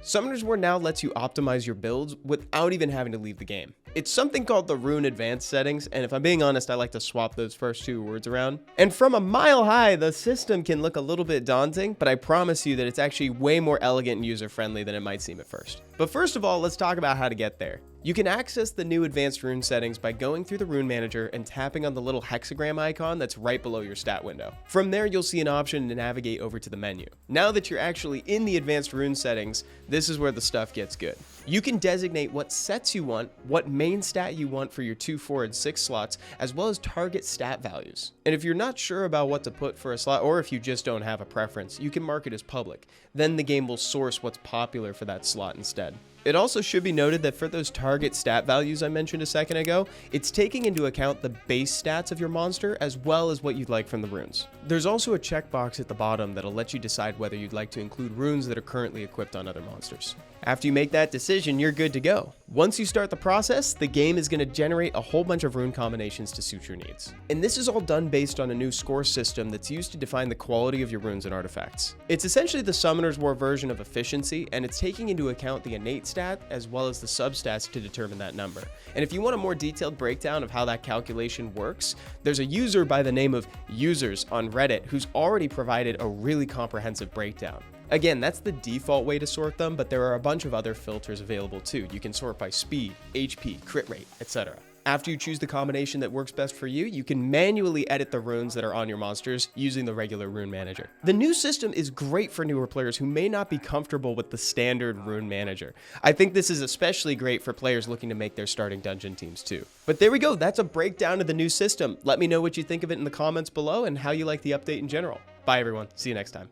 Summoner's War now lets you optimize your builds without even having to leave the game. It's something called the Rune Advanced settings, and if I'm being honest, I like to swap those first two words around. And from a mile high, the system can look a little bit daunting, but I promise you that it's actually way more elegant and user-friendly than it might seem at first. But first of all, let's talk about how to get there. You can access the new advanced rune settings by going through the rune manager and tapping on the little hexagram icon that's right below your stat window. From there, you'll see an option to navigate over to the menu. Now that you're actually in the advanced rune settings, this is where the stuff gets good. You can designate what sets you want, what main stat you want for your 2, 4, and 6 slots, as well as target stat values. And if you're not sure about what to put for a slot, or if you just don't have a preference, you can mark it as public. Then the game will source what's popular for that slot instead. It also should be noted that for those target stat values I mentioned a second ago, it's taking into account the base stats of your monster as well as what you'd like from the runes. There's also a checkbox at the bottom that'll let you decide whether you'd like to include runes that are currently equipped on other monsters. After you make that decision, you're good to go. Once you start the process, the game is going to generate a whole bunch of rune combinations to suit your needs. And this is all done based on a new score system that's used to define the quality of your runes and artifacts. It's essentially the Summoner's War version of efficiency, and it's taking into account the innate stat as well as the substats to determine that number. And if you want a more detailed breakdown of how that calculation works, there's a user by the name of Users on Reddit who's already provided a really comprehensive breakdown. Again, that's the default way to sort them, but there are a bunch of other filters available too. You can sort by speed, HP, crit rate, etc. After you choose the combination that works best for you, you can manually edit the runes that are on your monsters using the regular rune manager. The new system is great for newer players who may not be comfortable with the standard rune manager. I think this is especially great for players looking to make their starting dungeon teams too. But there we go, that's a breakdown of the new system. Let me know what you think of it in the comments below and how you like the update in general. Bye everyone, see you next time.